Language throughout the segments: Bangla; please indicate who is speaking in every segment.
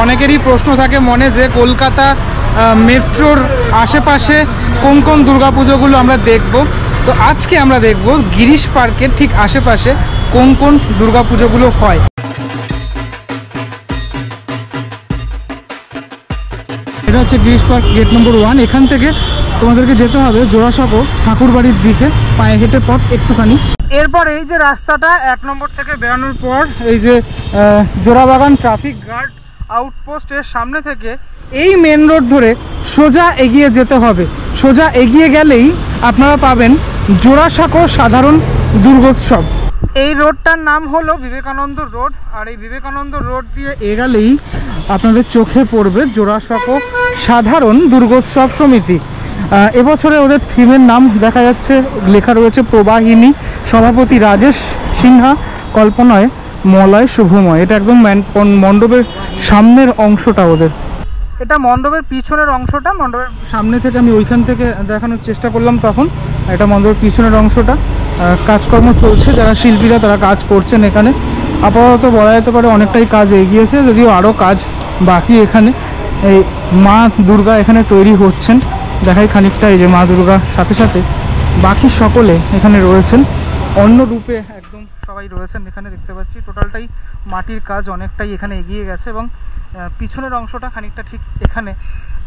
Speaker 1: অনেকেরই প্রশ্ন থাকে মনে যে কলকাতা মেট্রোর আশেপাশে কোন কোন দুর্গাপুজোগুলো আমরা দেখব। তো আজকে আমরা দেখব গিরিশ পার্কের ঠিক আশেপাশে কোন কোন দুর্গাপুজোগুলো হয়। এটা হচ্ছে গিরিশ পার্ক গেট নম্বর 1। এখান থেকে তোমাদেরকে যেতে হবে জোড়াসাঁকো ঠাকুরবাড়ির দিকে, পায়ে হেঁটে পথ একটুখানি। এরপর এই যে রাস্তাটা 1 নম্বর থেকে বেরোনোর পর এই যে জোড়াবাগান ট্রাফিক গার্ড আউটপোস্টের সামনে থেকে এই মেন রোড ধরে সোজা এগিয়ে যেতে হবে। সোজা এগিয়ে গেলেই আপনারা পাবেন জোড়াসাঁকো সাধারণ দুর্গোৎসব। এই রোডটার নাম হলো বিবেকানন্দ রোড, আর এই বিবেকানন্দ রোড দিয়ে এগোলেই আপনাদের চোখে পড়বে জোড়াসাঁকো সাধারণ দুর্গোৎসব সমিতি। এবছরে ওদের থিমের নাম দেখা যাচ্ছে, লেখা রয়েছে প্রবাহিনী, সভাপতি রাজেশ সিনহা, কল্পনায় মলয় শুভময়। এটা একদম মণ্ডপের সামনের অংশটা ওদের, এটা মণ্ডপের পিছনের অংশটা। মণ্ডপের সামনে থেকে আমি ওইখান থেকে দেখানোর চেষ্টা করলাম তখন। এটা মণ্ডপের পিছনের অংশটা। কাজকর্ম চলছে, যারা শিল্পীরা তারা কাজ করছেন এখানে। আপাতত বলা যেতে পারে অনেকটাই কাজ এগিয়েছে, যদিও আরও কাজ বাকি এখানে। এই মা দুর্গা এখানে তৈরি হচ্ছেন, দেখাই খানিকটা। এই যে মা দুর্গার সাথে সাথে বাকি সকলে এখানে রয়েছেন, অন্য রূপে একদম সবাই রয়েছেন এখানে দেখতে পাচ্ছি। টোটালটাই মাটির কাজ অনেকটাই এখানে এগিয়ে গেছে, এবং পিছনের অংশটা খানিকটা ঠিক এখানে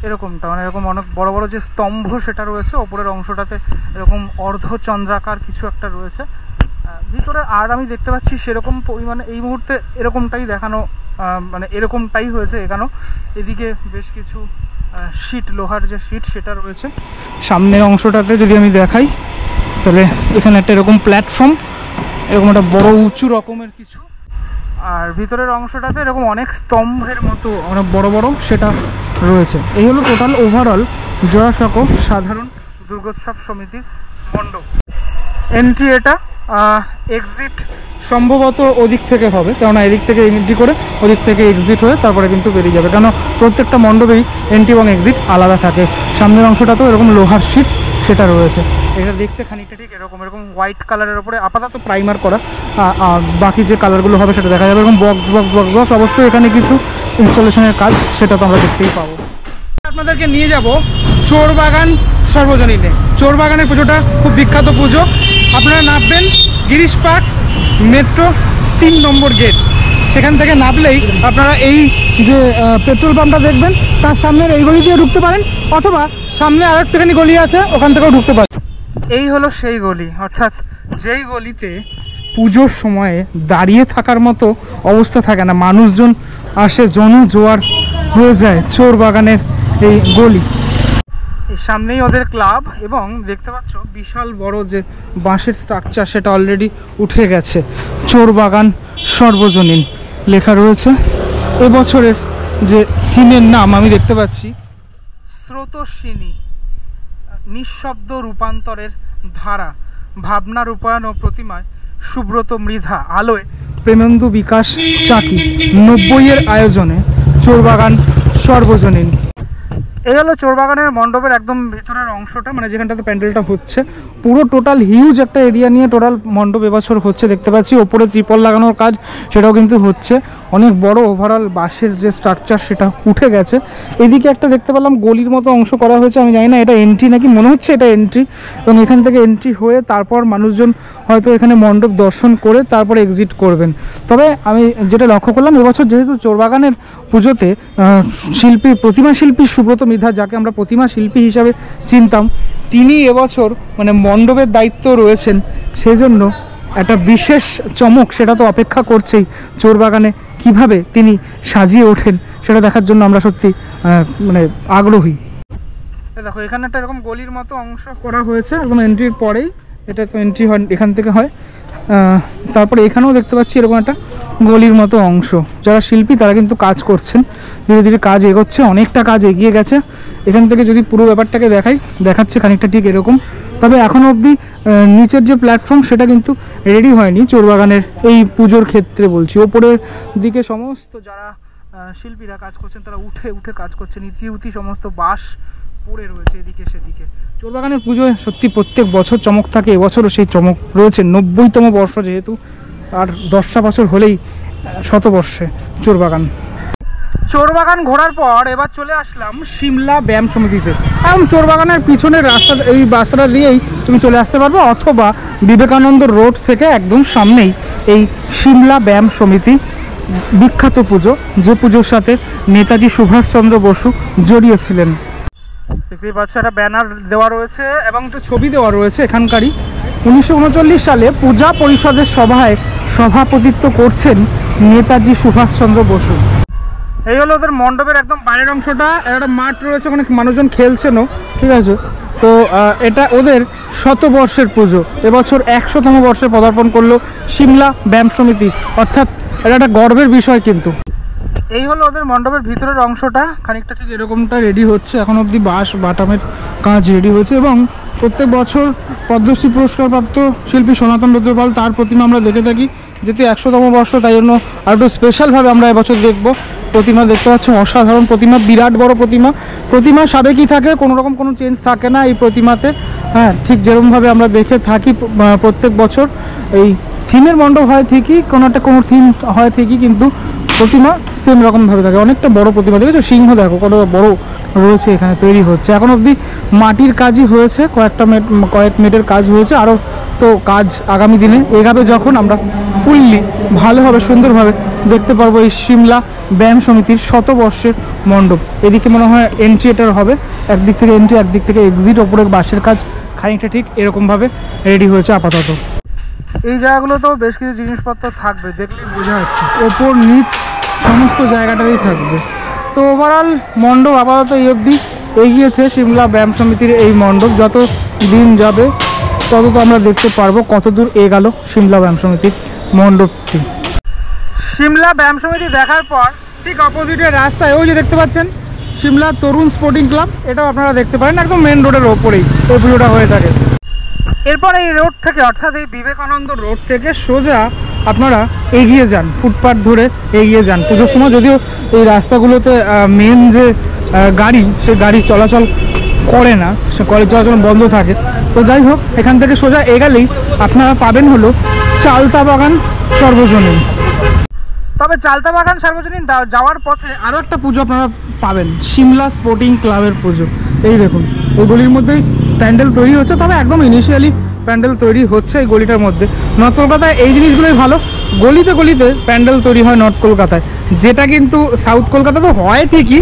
Speaker 1: এরকমটা, মানে এরকম অনেক বড় বড় যে স্তম্ভ সেটা রয়েছে, ওপরের অংশটাতে এরকম অর্ধচন্দ্রাকার কিছু একটা রয়েছে ভিতরে। আর আমি দেখতে পাচ্ছি সেরকম পরিমাণে এই মুহূর্তে এরকমটাই দেখানো, মানে এরকমটাই হয়েছে এখানেও। এদিকে বেশ কিছু শীট, লোহার যে শীট সেটা রয়েছে সামনের অংশটাতে। যদি আমি দেখাই তাহলে এখানে একটা এরকম প্ল্যাটফর্ম, এরকম একটা বড় উঁচু রকমের কিছু, আর ভিতরের অংশটাতে এরকম অনেক স্তম্ভের মতো অনেক বড় বড় সেটা রয়েছে। এই হলো টোটাল ওভারঅল জোড়াসাঁকো সাধারণ দুর্গোৎসব সমিতির মণ্ডপ। এন্ট্রি এটা, এক্সিট সম্ভবত ওদিক থেকে হবে, কেননা এদিক থেকে এন্ট্রি করে ওদিক থেকে এক্সিট হয়ে তারপরে কিন্তু বেরিয়ে যাবে, কেন প্রত্যেকটা মণ্ডপেই এন্ট্রি এবং এক্সিট আলাদা থাকে। সামনের অংশটাতেও এরকম লোহার শীট সেটা রয়েছে। এটা দেখতে খানিকটা ঠিক এরকম হোয়াইট কালারের ওপরে আপাতত প্রাইমার করা, বাকি যে কালারগুলো হবে সেটা দেখা যাবে। এরকম বক্স বক্স বক্স বক্স, অবশ্যই এখানে কিছু ইনস্টলেশনের কাজ সেটা তো আমরা দেখতেই পাবো। আপনাদেরকে নিয়ে যাব চোরবাগান সর্বজনীনে। চোরবাগানের পুজোটা খুব বিখ্যাত পুজো। আপনারা নামবেন গিরিশ পার্ক মেট্রো 3 নম্বর গেট, সেখান থেকে নামলেই আপনারা এই যে পেট্রোল পাম্পটা দেখবেন তার সামনের এই গলি দিয়ে ঢুকতে পারেন, অথবা সামনে আর একটুখানি গলি আছে ওখান থেকেও ঢুকতে পারেন। এই হলো সেই গলি, অর্থাৎ যেই গলিতে পুজোর সময়ে দাঁড়িয়ে থাকার মতো অবস্থা থাকে না, মানুষজন আসে, জনজোয়ার হয়ে যায় চোরবাগানের এই গলি। সামনেই ওদের ক্লাব, এবং দেখতে পাচ্ছ বিশাল বড় যে বাঁশের স্ট্রাকচার সেটা অলরেডি উঠে গেছে। চোরবাগান সর্বজনীন লেখা রয়েছে। এবছরের যে থিমের নাম আমি দেখতে পাচ্ছি স্রোতস্বিনী, নিঃশব্দ রূপান্তরের ধারা, ভাবনা রূপায়ণ ও প্রতিমায় সুব্রত মৃধা, আলোয় প্রেমেন্দু বিকাশ চাকি, 90-এর আয়োজনে চোরবাগান সর্বজনীন। এই হলো চোরবাগানের মণ্ডপের একদম ভিতরের অংশটা, মানে যেখানটাতে প্যান্ডেলটা হচ্ছে। পুরো টোটাল হিউজ একটা এরিয়া নিয়ে টোটাল মণ্ডপ এবছর হচ্ছে দেখতে পাচ্ছি। ওপরে ত্রিপল লাগানোর কাজ সেটাও কিন্তু হচ্ছে। অনেক বড় ওভারঅল বাঁশের যে স্ট্রাকচার সেটা উঠে গেছে। এদিকে একটা দেখতে পেলাম গলির মতো অংশ করা হয়েছে, আমি জানি না এটা এন্ট্রি নাকি, মনে হচ্ছে এটা এন্ট্রি, এবং এখান থেকে এন্ট্রি হয়ে তারপর মানুষজন হয়তো এখানে মণ্ডপ দর্শন করে তারপরে এক্সিট করবেন। তবে আমি যেটা লক্ষ্য করলাম, এবছর যেহেতু চোরবাগানের পুজোতে শিল্পী, প্রতিমা শিল্পী সুব্রত মৃধা, যাকে আমরা প্রতিমা শিল্পী হিসাবে চিনতাম, তিনি এবছর মানে মণ্ডপের দায়িত্ব রয়েছেন, সেই জন্য একটা বিশেষ চমক সেটা তো অপেক্ষা করছেই। চোরবাগানে কিভাবে তিনি সাজিয়ে ওঠেন সেটা দেখার জন্য আমরা সত্যি মানে আগ্রহী। দেখো এখানে একটা এরকম গলির মতো অংশ করা হয়েছে একদম এন্ট্রির পরেই, এটা তো এন্ট্রি হয় এখান থেকে হয়। তারপরে এখানেও দেখতে পাচ্ছি এরকম একটা গলির মতো অংশ। যারা শিল্পী তারা কিন্তু কাজ করছেন, ধীরে ধীরে কাজ এগোচ্ছে, অনেকটা কাজ এগিয়ে গেছে। এখান থেকে যদি পুরো ব্যাপারটাকে দেখাচ্ছে খানিকটা ঠিক এরকম। তবে এখনও অবধি নিচের যে প্ল্যাটফর্ম সেটা কিন্তু রেডি হয়নি চোরবাগানের এই পুজোর ক্ষেত্রে বলছি। ওপরের দিকে সমস্ত যারা শিল্পীরা কাজ করছেন তারা উঠে উঠে কাজ করছেন, ইতিউতি সমস্ত বাঁশ পড়ে রয়েছে এদিকে সেদিকে। চোরবাগানের পুজোয় সত্যি প্রত্যেক বছর চমক থাকে, এবছরও সেই চমক রয়েছে। 90তম বর্ষ যেহেতু, আর 10টা বছর হলেই শতবর্ষে চোরবাগান। চোরবাগান ঘোরার পর এবার চলে আসলাম সিমলা ব্যায়াম সমিতিতে। এখন চোরবাগানের পিছনের রাস্তা, এই রাস্তাটা দিয়েই তুমি চলে আসতে পারবে, অথবা বিবেকানন্দ রোড থেকে একদম সামনেই এই সিমলা ব্যায়াম সমিতি, বিখ্যাত পুজো, যে পুজোর সাথে নেতাজি সুভাষচন্দ্র বসু জড়িয়েছিলেন। দেখতেই পাচ্ছ একটা ব্যানার দেওয়া রয়েছে এবং একটা ছবি দেওয়া রয়েছে এখানকারই। 1939 সালে পূজা পরিষদের সভায় সভাপতিত্ব করছেন নেতাজি সুভাষচন্দ্র বসু। এই হলো ওদের মণ্ডপের একদম বাইরের অংশটা। একটা মাঠ রয়েছে, ওখানে মানুষজন খেলছেনও, ঠিক আছে। তো এটা ওদের শতবর্ষের পুজো, এবছর 100তম বর্ষে পদার্পণ করলো সিমলা ব্যায়াম সমিতি, অর্থাৎ এটা একটা গর্বের বিষয়। কিন্তু এই হলো ওদের মণ্ডপের ভিতরের অংশটা, খানিকটা ঠিক এরকমটা রেডি হচ্ছে। এখন অবধি বাঁশ বাটামের কাজ রেডি হয়েছে এবং প্রত্যেক বছর পদ্মশ্রী পুরস্কারপ্রাপ্ত শিল্পী সনাতন রুদ্রপাল, তার প্রতিমা আমরা দেখে থাকি। যেহেতু 100তম বর্ষ, তাই জন্য আর একটু স্পেশালভাবে আমরা এবছর দেখব। প্রতিমা দেখতে পাচ্ছ, অসাধারণ প্রতিমা, বিরাট বড় প্রতিমা সাবেকি থাকে, কোনো রকম কোনো চেঞ্জ থাকে না এই প্রতিমাতে। হ্যাঁ, ঠিক যেরকমভাবে আমরা দেখে থাকি প্রত্যেক বছর। এই থিমের মণ্ডপ হয় ঠিকই, কোনো থিম হয় ঠিকই, কিন্তু প্রতিমা সেম রকমভাবে থাকে। অনেকটা বড় প্রতিমা, দেখেছো সিংহ দেখো কত বড় রয়েছে, এখানে তৈরি হচ্ছে। এখন অবধি মাটির কাজই হয়েছে, কয়েক মেটের কাজ হয়েছে, আরও তো কাজ আগামী দিনে এগাবে, যখন আমরা ফুললি ভালোভাবে সুন্দরভাবে দেখতে পারবো এই সিমলা ব্যায়াম সমিতির শতবর্ষের মণ্ডপ। এদিকে মনে হয় এন্ট্রি এটার হবে, একদিক থেকে এন্ট্রি, একদিক থেকে এক্সিট। ওপরে বাঁশের কাজ খানিকটা ঠিক এরকমভাবে রেডি হয়েছে আপাতত। এই জায়গাগুলোতেও বেশ কিছু জিনিসপত্র থাকবে, দেখলেই বোঝা যাচ্ছে, ওপর নিচ সমস্ত জায়গাটাতেই থাকবে। তো ওভারঅল মণ্ডপ আপাতত এই অবধি এগিয়েছে সিমলা ব্যায়াম সমিতির এই মণ্ডপ। যত দিন যাবে তত তো আমরা দেখতে পারবো কত দূর এগালো সিমলা ব্যায়াম সমিতির মণ্ডপটি। সিমলা ব্যায়াম সমিতি দেখার পর ঠিক অপোজিটের রাস্তায় ওই যে দেখতে পাচ্ছেন সিমলা তরুণ স্পোর্টিং ক্লাব, এটাও আপনারা দেখতে পারেন, একদম মেন রোডের ওপরেই এই পুজোটা হয়ে থাকে। এরপর এই রোড থেকে, অর্থাৎ এই বিবেকানন্দ রোড থেকে সোজা আপনারা এগিয়ে যান, ফুটপাথ ধরে এগিয়ে যান। পুজোর সময় যদিও এই রাস্তাগুলোতে মেন যে গাড়ি, সে গাড়ি চলাচল করে না, সে গাড়ি চলাচল বন্ধ থাকে। তো যাই হোক, এখান থেকে সোজা এগালেই আপনারা পাবেন হলো চালতাবাগান সর্বজনীন। তবে চালতাবাগান সর্বজনীন যাওয়ার পথে আরও একটা পুজো আপনারা পাবেন, সিমলা স্পোর্টিং ক্লাবের পুজো। এই দেখুন, এই গলির মধ্যেই প্যান্ডেল তৈরি হচ্ছে, তবে একদম ইনিশিয়ালি প্যান্ডেল তৈরি হচ্ছে এই গলিটার মধ্যে। নর্থ কলকাতায় এই জিনিসগুলোই ভালো, গলিতে গলিতে প্যান্ডেল তৈরি হয় নর্থ কলকাতায়, যেটা কিন্তু সাউথ কলকাতা তো হয় ঠিকই,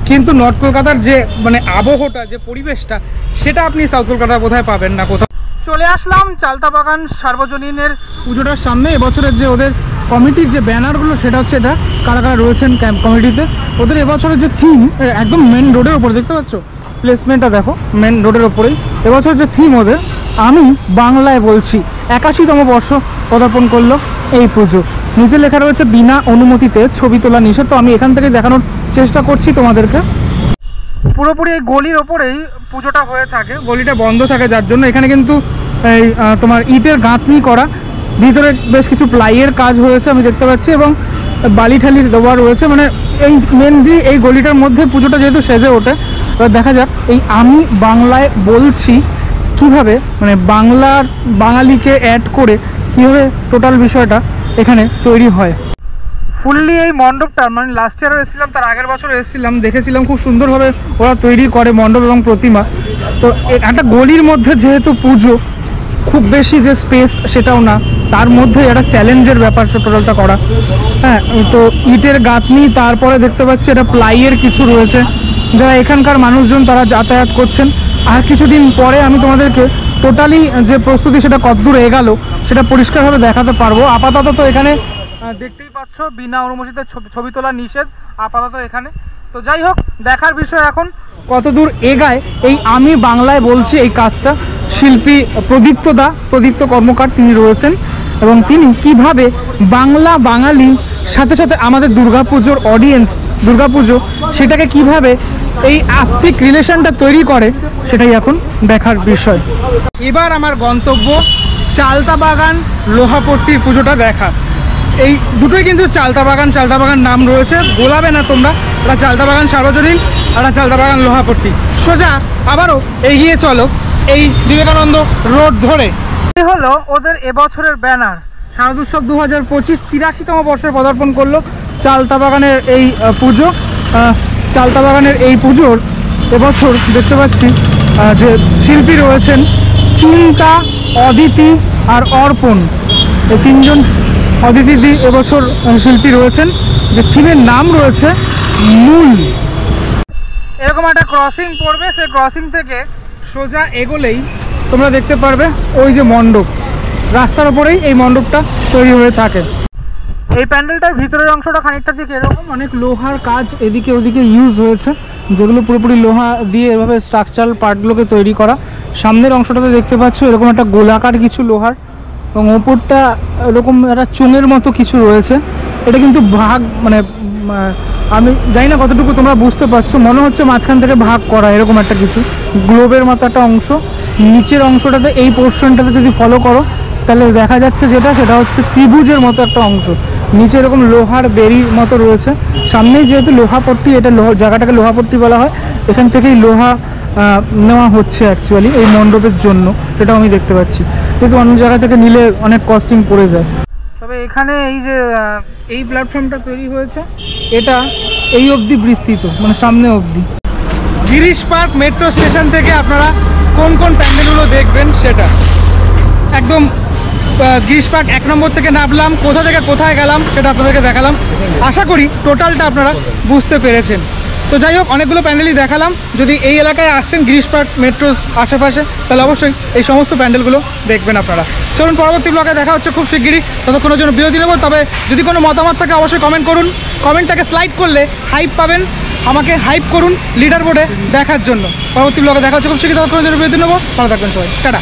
Speaker 1: কিন্তু নর্থ কলকাতার যে মানে আবহটা, যে পরিবেশটা, সেটা আপনি সাউথ কলকাতায় বোধহয় পাবেন না কোথাও। চলে আসলাম চালতাবাগান সার্বজনীনের পুজোটার সামনে। এবছরের যে ওদের কমিটির যে ব্যানারগুলো, সেটা হচ্ছে এটা, কারা কারা রয়েছেন ক্যাম্প কমিটিতে। ওদের এবছরের যে থিম, একদম মেন রোডের ওপরে দেখতে পাচ্ছ, প্লেসমেন্টটা দেখো, মেন রোডের ওপরেই। এবছর যে থিম ওদের, আমি বাংলায় বলছি, 81তম বর্ষ পদার্পণ করলো এই পুজো। নিচে লেখা রয়েছে বিনা অনুমতিতে ছবি তোলা নিষেধ। তো আমি এখান থেকে দেখানোর চেষ্টা করছি তোমাদেরকে। পুরোপুরি এই গলির ওপরেই পুজোটা হয়ে থাকে, গলিটা বন্ধ থাকে, যার জন্য এখানে কিন্তু এই তোমার ইটের গাঁথনি করা, ভিতরে বেশ কিছু প্লাইয়ের কাজ হয়েছে আমি দেখতে পাচ্ছি, এবং বালি ঠালি দেওয়া রয়েছে। মানে এই মেনলি এই গলিটার মধ্যে পুজোটা যেহেতু সেজে ওঠে। এবার দেখা যাক এই আমি বাংলায় বলছি কিভাবে, মানে বাঙালিকে অ্যাড করে কীভাবে টোটাল বিষয়টা এখানে তৈরি হয়। ফুললি এই মণ্ডপটা, মানে লাস্ট ইয়ারও এসেছিলাম, তার আগের বছর এসেছিলাম, দেখেছিলাম খুব সুন্দরভাবে ওরা তৈরি করে মণ্ডপ এবং প্রতিমা। তো একটা গলির মধ্যে যেহেতু পুজো, খুব বেশি যে স্পেস সেটাও না, তার মধ্যে একটা চ্যালেঞ্জের ব্যাপার টোটালটা করা। হ্যাঁ, তো ইটের গাঁথনি, তারপরে দেখতে পাচ্ছি এটা প্লাইয়ের কিছু রয়েছে, যারা এখানকার মানুষজন তারা যাতায়াত করছেন। আর কিছুদিন পরে আমি তোমাদেরকে টোটালি যে প্রস্তুতি সেটা কতদূর এগালো সেটা পরিষ্কারভাবে দেখাতে পারবো। আপাতত তো এখানে দেখতেই পাচ্ছ বিনা অনুমতিতে ছবি তোলা নিষেধ আপাতত এখানে। তো যাই হোক, দেখার বিষয় এখন কতদূর এগায় এই আমি বাংলায় বলছি এই কাজটা। শিল্পী প্রদীপ্ত কর্মকার তিনি রয়েছেন, এবং তিনি কিভাবে বাঙালি সাথে সাথে আমাদের দুর্গাপুজোর অডিয়েন্স, দুর্গাপুজো সেটাকে কিভাবে এই আত্মিক রিলেশনটা তৈরি করে, সেটাই এখন দেখার বিষয়। এবার আমার গন্তব্য চালতাবাগান লোহাপট্টির পুজোটা দেখা। এই দুটোই কিন্তু চালতাবাগান নাম রয়েছে, গোলাবে না তোমরা। এটা চালতাবাগান সার্বজনীন, এটা চালতাবাগান লোহাপট্টি। সোজা আবারও এগিয়ে চলো এই বিবেকানন্দ রোড ধরে। এই হলো ওদের এবছরের ব্যানার, শারদোৎসব 2025 83তম বর্ষে পদার্পণ করলো চালতাবাগানের এই পুজো। চালতা বাগানের এই পুজোর এবছর দেখতে পাচ্ছি যে শিল্পী রয়েছেন চিন্তা, অদিতি আর অর্পণ, এই তিনজন অদিতিদি এবছর শিল্পী রয়েছেন, যে থিমের নাম রয়েছে মূল। এরকম একটা ক্রসিং পড়বে, সেই ক্রসিং থেকে সোজা এগোলেই তোমরা দেখতে পারবে ওই যে মণ্ডপ, রাস্তার ওপরেই এই মণ্ডপটা তৈরি হয়ে থাকে। এই প্যান্ডেলটার ভিতরের অংশটা খানিকটা দিকে এরকম অনেক লোহার কাজ এদিকে ওদিকে ইউজ হয়েছে, যেগুলো পুরোপুরি লোহা দিয়ে এভাবে স্ট্রাকচারাল পার্টগুলোকে তৈরি করা। সামনের অংশটাতে দেখতে পাচ্ছ এরকম একটা গোলাকার কিছু লোহার, এবং ওপরটা এরকম একটা চোঙের মতো কিছু রয়েছে। এটা কিন্তু ভাগ, মানে আমি জানি না কতটুকু তোমরা বুঝতে পারছো, মনে হচ্ছে মাঝখান থেকে ভাগ করা এরকম একটা কিছু গ্লোবের মতো একটা অংশ। নিচের অংশটাতে এই পোর্শনটাতে যদি ফলো করো তাহলে দেখা যাচ্ছে সেটা হচ্ছে ত্রিভুজের মতো একটা অংশ, নিচে এরকম লোহার বেরির মতো রয়েছে। সামনেই যেহেতু লোহাপট্টি, এটা জায়গাটাকে লোহাপট্টি বলা হয়, এখান থেকেই লোহা নেওয়া হচ্ছে অ্যাকচুয়ালি এই মণ্ডপের জন্য, সেটাও আমি দেখতে পাচ্ছি, কিন্তু অন্য জায়গা থেকে নিলে অনেক কস্টিং পড়ে যায়। তবে এখানে এই যে এই প্ল্যাটফর্মটা তৈরি হয়েছে এটা এই অবধি বিস্তৃত, মানে সামনে অবধি। গিরিশ পার্ক মেট্রো স্টেশন থেকে আপনারা কোন কোন প্যান্ডেলগুলো দেখবেন সেটা একদম গিরিশ পার্ক 1 নম্বর থেকে নামলাম, কোথা থেকে কোথায় গেলাম সেটা আপনাদেরকে দেখালাম। আশা করি টোটালটা আপনারা বুঝতে পেরেছেন। তো যাই হোক, অনেকগুলো প্যান্ডেলই দেখালাম। যদি এই এলাকায় আসছেন গিরিশ পার্ক মেট্রোর আশেপাশে, তাহলে অবশ্যই এই সমস্ত প্যান্ডেলগুলো দেখবেন আপনারা। চলুন পরবর্তী ব্লগে দেখা হচ্ছে খুব শিগগিরই, ততক্ষণের জন্য বিরতি নেব। তবে যদি কোনো মতামত থাকে অবশ্যই কমেন্ট করুন, কমেন্টটাকে স্লাইড করলে হাইপ পাবেন, আমাকে হাইপ করুন লিডার বোর্ডে দেখার জন্য। পরবর্তী ব্লগে দেখা হচ্ছে খুব শিগগিরই, ততক্ষণের জন্য বিরতি নেব। ভালো থাকবেন সবাই, টাটা।